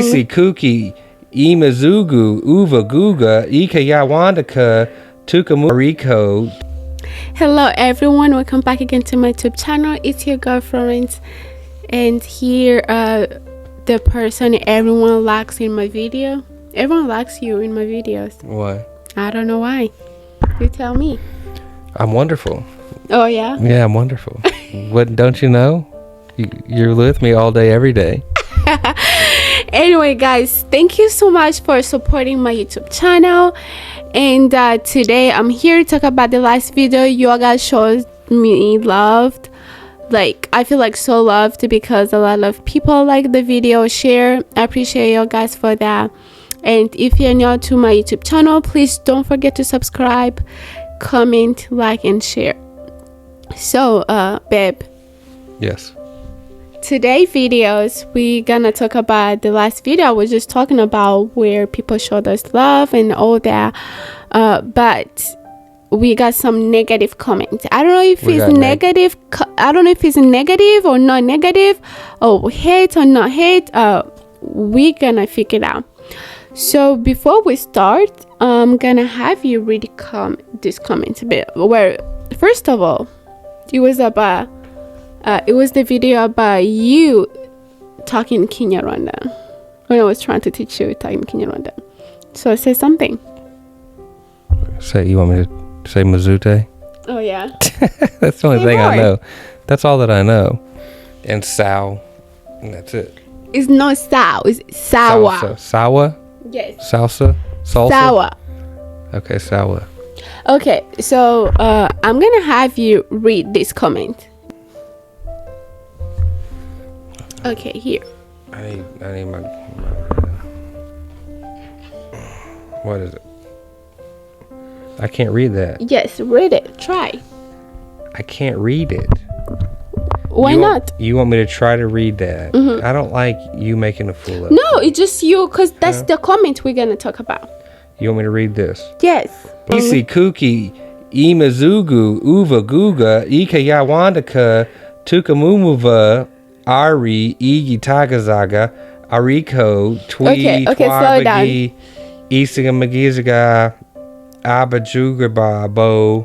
Isi Kuki, Imazugu, Uva Guga, Ikayawandaka, Tukamuriko. Hello everyone, welcome back again to my YouTube channel. It's your girl Florence, and here the person everyone likes in my video. Everyone likes you in my videos. Why? I don't know why. You tell me. I'm wonderful. Oh yeah? Yeah, I'm wonderful. What, don't you know? You're with me all day, every day. Anyway guys, thank you so much for supporting my YouTube channel. And today I'm here to talk about the last video. You guys showed me loved. Like, I feel like so loved because a lot of people like the video, share. I appreciate you guys for that. And if you're new to my YouTube channel, please don't forget to subscribe, comment, like, and share. So, babe. Yes. Today videos, we're gonna talk about the last video I was just talking about, where people showed us love and all that. But we got some negative comments. I don't know if it's negative. I don't know if it's negative or not negative, or hate or not hate. We're gonna figure it out. So before we start, I'm gonna have you read this comment a bit. Where first of all, it was about it was the video about you talking Kinyarwanda when I was trying to teach you talking Kinyarwanda. So say something. Say, you want me to say Mazute? Oh yeah. That's the only thing I know. That's all that I know. And Sao, and that's it. It's not Sao, it's Sawa. Salsa. Sawa? Yes. Salsa? Salsa? Sawa. Okay, Sawa. Okay, so I'm gonna have you read this comment. Okay, here. I need my what is it? I can't read that. Yes, read it. Try. I can't read it. Why not? You want me to try to read that? Mm-hmm. I don't like you making a fool of me. No, it's just you, because that's the comment we're gonna talk about. You want me to read this? Yes. Isi Kuki, Imazugu, Uva Guga, Ikayawandaka, Tukamumuva, Ari, Igitagazaga, Ariko, Twi, Twabagi, Isigamagizaga, Abajugababo,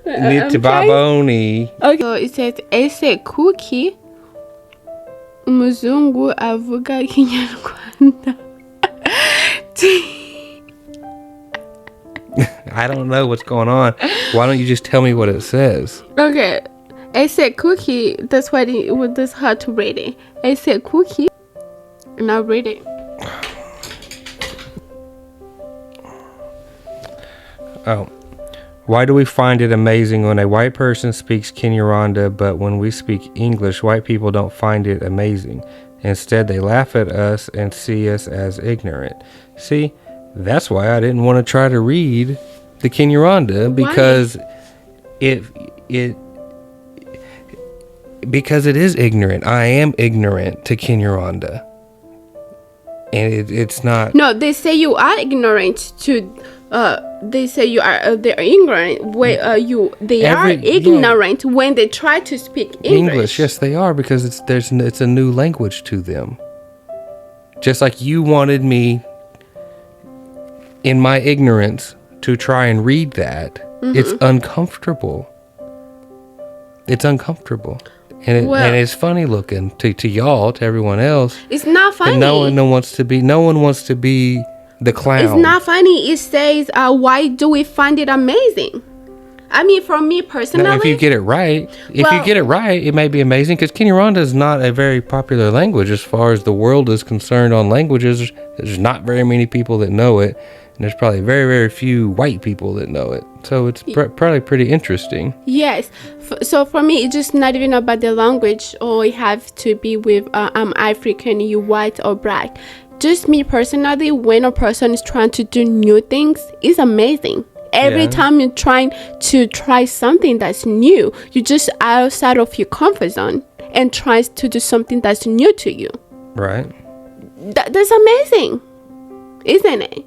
Nitibaboni. Okay, so it says, Ese Kuki, Muzungu avuga Kinyarwanda. I don't know what's going on. Why don't you just tell me what it says? Okay. I said cookie. That's why it was hard to read it. I said cookie. And I'll read it. Oh. Why do we find it amazing when a white person speaks Kinyarwanda, but when we speak English, white people don't find it amazing? Instead, they laugh at us and see us as ignorant. See, that's why I didn't want to try to read the Kinyarwanda, because because it is ignorant. I am ignorant to Kinyarwanda, and it's not. No, they say you are ignorant to. They say you are. They are ignorant. They are ignorant when they try to speak English. Yes, they are, because it's a new language to them. Just like you wanted me, in my ignorance, to try and read that. Mm-hmm. It's uncomfortable. It's uncomfortable. And it's funny looking to y'all, to everyone else. It's not funny. No one wants to be the clown. It's not funny. It says, why do we find it amazing? I mean, for me personally. Now, if you get it right, it may be amazing, because Kinyarwanda is not a very popular language as far as the world is concerned on languages. There's not very many people that know it. And there's probably very, very few white people that know it. So it's probably pretty interesting. Yes. So for me, it's just not even about the language, or it have to be with I'm African, you white or black. Just me personally, when a person is trying to do new things, it's amazing. Every time you're trying to try something that's new, you're just outside of your comfort zone and tries to do something that's new to you. Right. That's amazing, isn't it?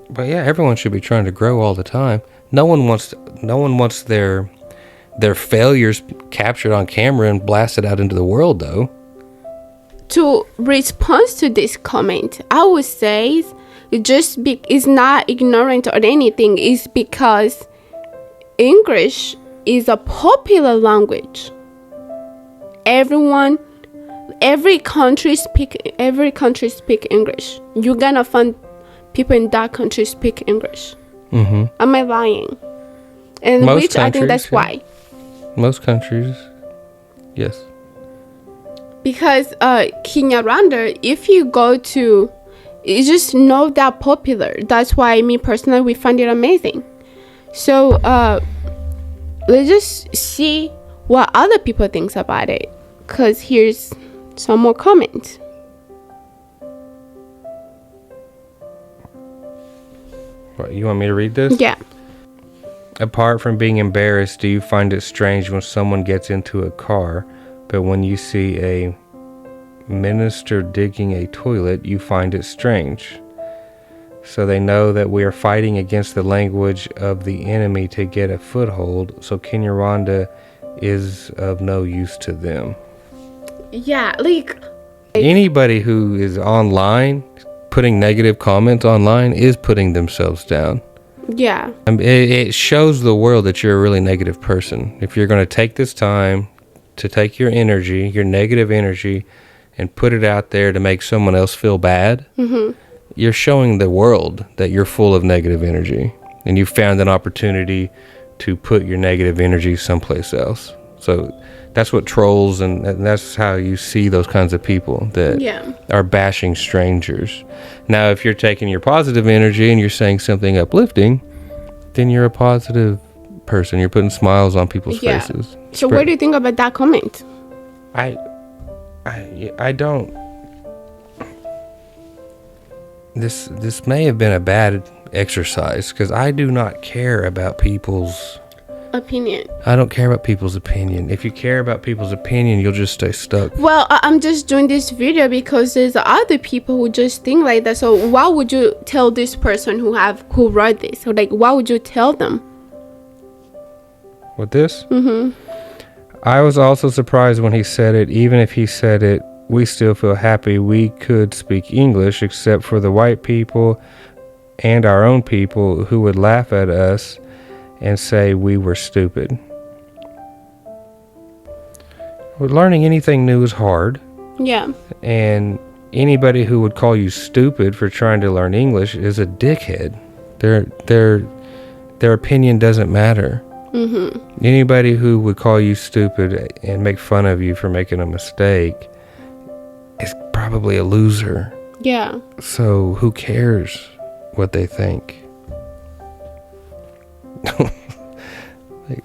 But yeah, everyone should be trying to grow all the time. No one wants their failures captured on camera and blasted out into the world, though. to respond to this comment, I would say it's not ignorant or anything. It's because English is a popular language. Every country speak English. You're gonna find people in that country speak English. Mm-hmm. Am I lying? And Most I think that's yeah. why. Most countries, yes. Because Kinyarwanda, if you go to, it's just not that popular. That's why me personally, we find it amazing. So let's just see what other people think about it. Because here's some more comments. What, you want me to read this? Yeah. Apart from being embarrassed, do you find it strange when someone gets into a car, but when you see a minister digging a toilet, you find it strange? So they know that we are fighting against the language of the enemy to get a foothold, so Kinyarwanda is of no use to them. Yeah, like Anybody who is online, putting negative comments online, is putting themselves down. yeah. It shows the world that you're a really negative person. If you're going to take this time to take your energy, your negative energy, and put it out there to make someone else feel bad, you're showing the world that you're full of negative energy, and you found an opportunity to put your negative energy someplace else. So that's what trolls, and that's how you see those kinds of people that are bashing strangers. Now, if you're taking your positive energy and you're saying something uplifting, then you're a positive person. You're putting smiles on people's faces. So what do you think about that comment? I don't. This may have been a bad exercise because I do not care about people's opinion. I don't care about people's opinion. If you care about people's opinion, you'll just stay stuck. Well, I'm just doing this video because there's other people who just think like that. So why would you tell this person who wrote this? So like, why would you tell them? With this? I was also surprised when he said it. Even if he said it, we still feel happy we could speak English, except for the white people and our own people who would laugh at us and say we were stupid. Well, learning anything new is hard. Yeah. And anybody who would call you stupid for trying to learn English is a dickhead. Their opinion doesn't matter. Anybody who would call you stupid and make fun of you for making a mistake is probably a loser. Yeah. So who cares what they think?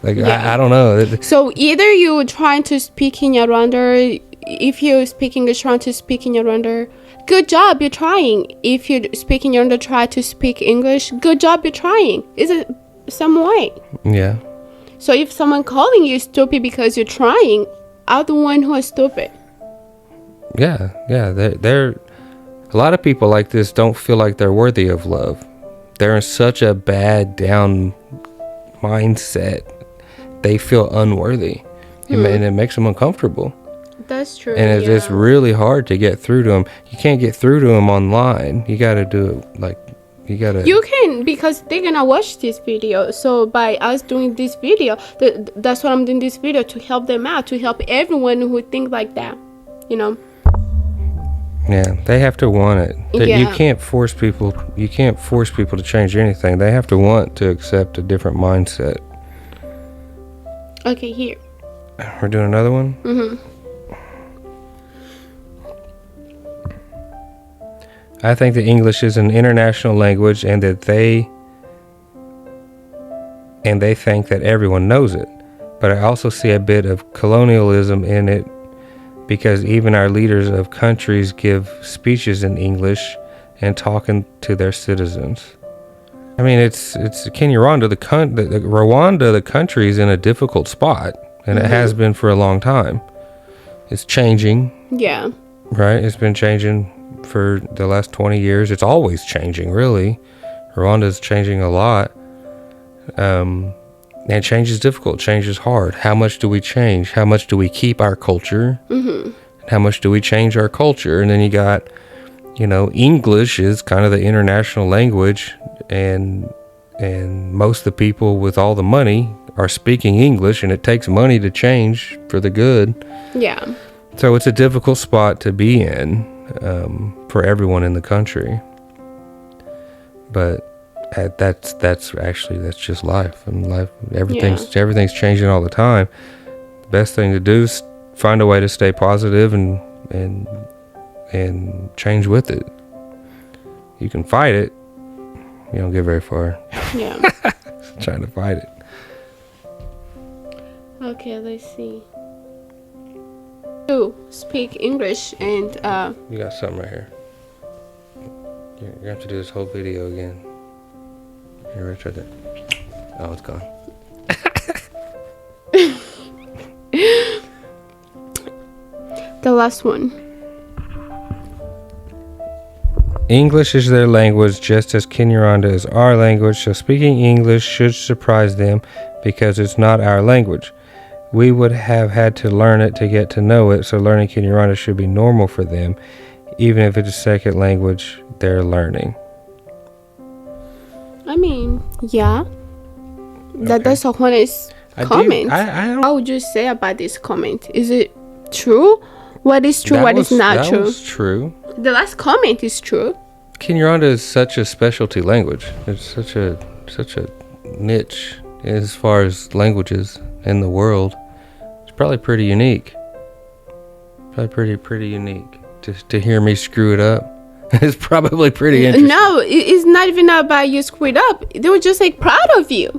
I don't know. So either you're trying to speak Kinyarwanda, if you're speaking English, trying to speak Kinyarwanda, good job, you're trying. If you're speaking Kinyarwanda, try to speak English, good job, you're trying. Is it some way? Yeah. So if someone calling you stupid because you're trying, are the one who is stupid. Yeah. They're a lot of people like this don't feel like they're worthy of love. They're in such a bad down mindset. They feel unworthy, and it makes them uncomfortable. That's true. And it's really hard to get through to them. You can't get through to them online. You got to do it You can, because they're gonna watch this video. So by us doing this video, that's what I'm doing this video, to help them out, to help everyone who think like that, Yeah, they have to want it. You can't force people. You can't force people to change anything. They have to want to accept a different mindset. Okay, here. We're doing another one? I think that English is an international language and that they think that everyone knows it. But I also see a bit of colonialism in it, because even our leaders of countries give speeches in English and talking to their citizens. I mean, it's Kinyarwanda, Rwanda, the country is in a difficult spot, and it has been for a long time. It's changing. Yeah. Right? It's been changing for the last 20 years. It's always changing, really. Rwanda's changing a lot. And change is difficult. Change is hard. How much do we change? How much do we keep our culture? How much do we change our culture? And then you got, English is kind of the international language, and most of the people with all the money are speaking English, and it takes money to change for the good. Yeah. So it's a difficult spot to be in for everyone in the country. But that's just life. And life, everything's changing all the time. The best thing to do is find a way to stay positive and change with it. You can fight it. You don't get very far. Yeah. Trying to fight it. Okay, let's see. To speak English and You got something right here. You're gonna have to do this whole video again. Here, right there. Oh, it's gone. the last one. English is their language, just as Kinyarwanda is our language, so speaking English should surprise them because it's not our language. We would have had to learn it to get to know it, so learning Kinyarwanda should be normal for them, even if it's a second language they're learning. I mean, yeah. That's a honest comment. How would you say about this comment? Is it true? What is true? What is not true? That was true. The last comment is true. Kinyarwanda is such a specialty language. It's such a niche as far as languages in the world. It's probably pretty unique. Probably pretty unique. To hear me screw it up. It's probably pretty interesting. No, it's not even about you screwed up. They were just like proud of you.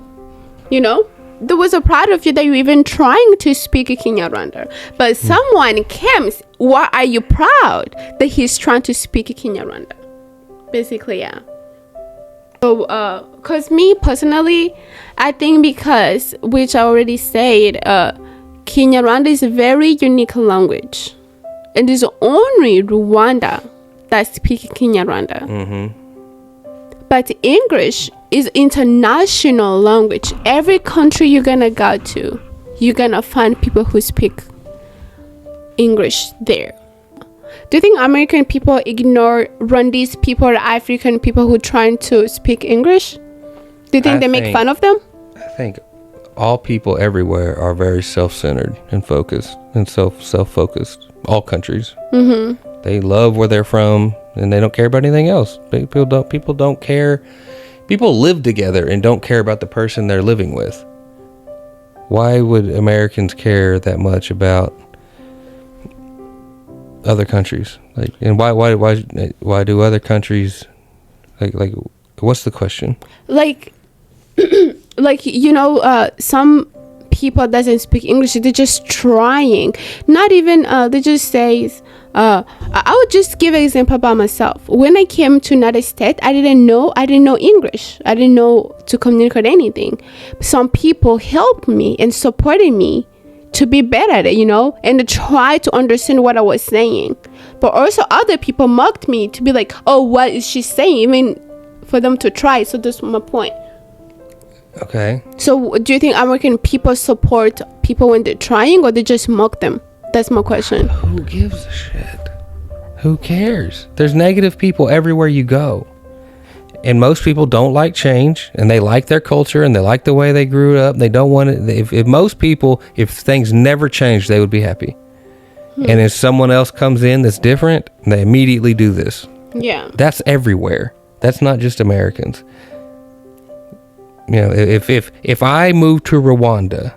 There was a proud of you that you're even trying to speak Kinyarwanda. But someone comes, why are you proud that he's trying to speak Kinyarwanda? Basically, yeah. So, because me personally, I think because, which I already said, Kinyarwanda is a very unique language. And it's only Rwanda that speaks Kinyarwanda. Mm-hmm. But English is international language. Every country you're gonna go to, you're gonna find people who speak English there. Do you think American people ignore Rwandese people or African people who are trying to speak English? Do you think they make fun of them? I think all people everywhere are very self-centered and focused and self-focused. All countries. Mm-hmm. They love where they're from and they don't care about anything else. People don't care. People live together and don't care about the person they're living with. Why would Americans care that much about other countries? And why do other countries like what's the question? Some people doesn't speak English. They're just trying. Not even they just say I would just give an example about myself. When I came to United States, I didn't know English. I didn't know to communicate anything. Some people helped me and supported me to be better at it, and to try to understand what I was saying. But also other people mocked me to be like, oh, what is she saying? I mean, for them to try. So that's my point. Okay. So do you think American people support people when they're trying, or they just mock them? That's my question. Who gives a shit? Who cares? There's negative people everywhere you go. And most people don't like change, and they like their culture, and they like the way they grew up. They don't want it. If most people, if things never changed, they would be happy. And if someone else comes in that's different, they immediately do this. Yeah. That's everywhere. That's not just Americans. If I moved to Rwanda,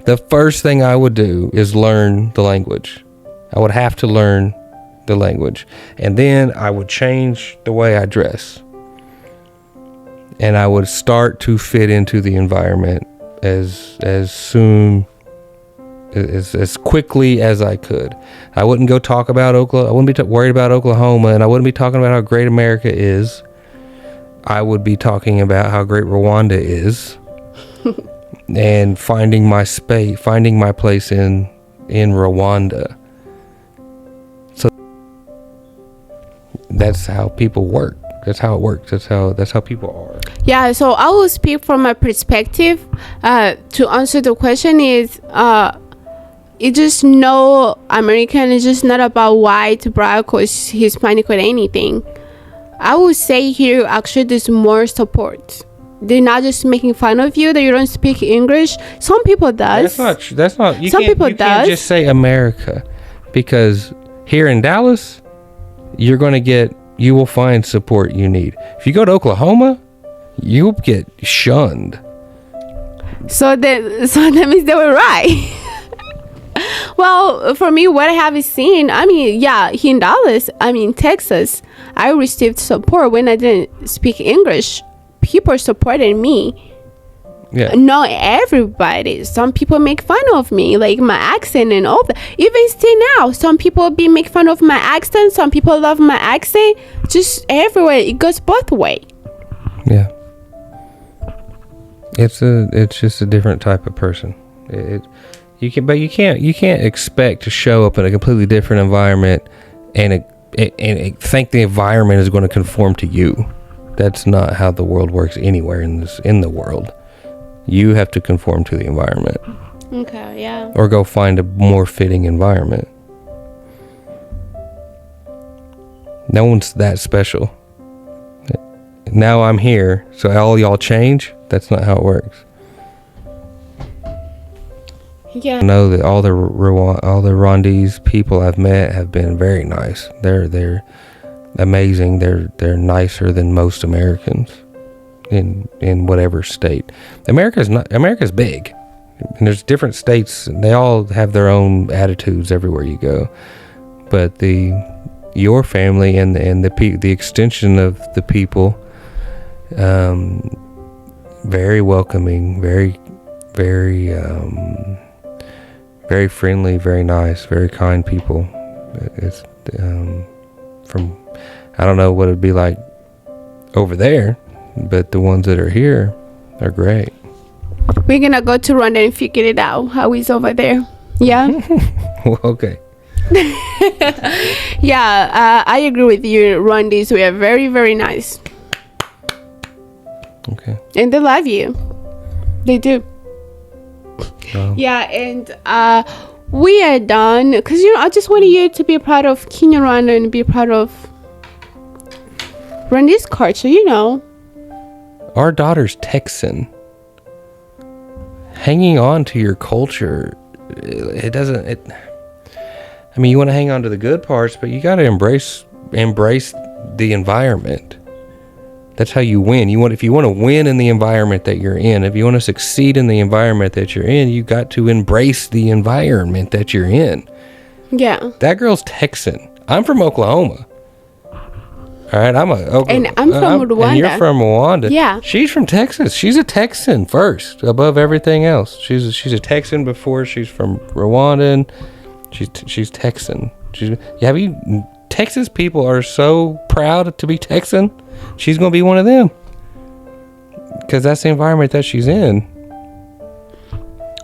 the first thing I would do is learn the language. I would have to learn the language. And then I would change the way I dress. And I would start to fit into the environment as quickly as I could. I wouldn't go talk about Oklahoma. I wouldn't be worried about Oklahoma, and I wouldn't be talking about how great America is. I would be talking about how great Rwanda is. And finding my place in Rwanda. So that's how people work. That's how it works. That's how people are. Yeah, so I will speak from my perspective. To answer the question is it's just no American is just not about white, black, or Hispanic or anything. I would say here actually there's more support. They're not just making fun of you that you don't speak English. Some people does. That's not. Some people can't just say America, because here in Dallas, you will find support you need. If you go to Oklahoma, you'll get shunned. So that means they were right. Well, for me, what I have seen, I mean, yeah, here in Dallas, I mean, Texas, I received support when I didn't speak English. People supported me. Yeah. Not everybody. Some people make fun of me, like my accent and all that. Even still now, some people make fun of my accent. Some people love my accent. Just everywhere, it goes both way. Yeah. It's just a different type of person. You can't expect to show up in a completely different environment and think the environment is going to conform to you. That's not how the world works anywhere in the world. You have to conform to the environment. Okay, yeah. Or go find a more fitting environment. No one's that special. Now I'm here, so all y'all change? That's not how it works. Yeah. I know that all the Rwandese people I've met have been very nice. They're amazing. They're nicer than most Americans in whatever state. America's big, and there's different states, and they all have their own attitudes everywhere you go. But your family and the extension of the people, very welcoming, very very friendly, very nice, very kind people. It's I don't know what it'd be like over there, but the ones that are here are great. We're gonna go to Rwanda and figure it out how it's over there. Yeah. Well, okay. Yeah, I agree with you. Rwandese, we are very, very nice. Okay. And they love you. They do. Well, yeah, and we are done because I just wanted you to be proud of Kinyarwanda and be proud of Rwandese culture. Our daughter's Texan. Hanging on to your culture, it doesn't. I mean, you want to hang on to the good parts, but you got to embrace the environment. That's how you win. If you want to win in the environment that you're in, if you want to succeed in the environment that you're in, you got to embrace the environment that you're in. Yeah. That girl's Texan. I'm from Oklahoma. All right, and I'm from Rwanda. And you're from Rwanda. Yeah. She's from Texas. She's a Texan first, above everything else. She's a Texan before she's from Rwandan. She's Texan. Texas people are so proud to be Texan. She's going to be one of them. Because that's the environment that she's in.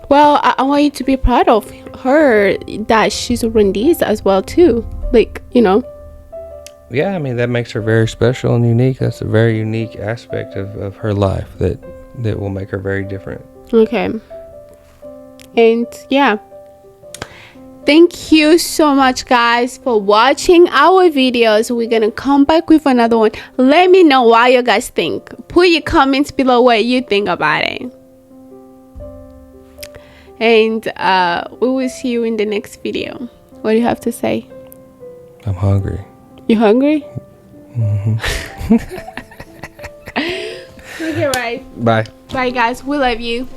Well, I want you to be proud of her that she's Rwandese as well, too. Yeah, I mean, that makes her very special and unique. That's a very unique aspect of her life that will make her very different. Okay. And, yeah. Thank you so much, guys, for watching our videos. We're gonna come back with another one. Let me know what you guys think. Put your comments below what you think about it. And we will see you in the next video. What do you have to say? I'm hungry. You hungry? Mm-hmm. Okay, right. Bye. Bye, guys. We love you.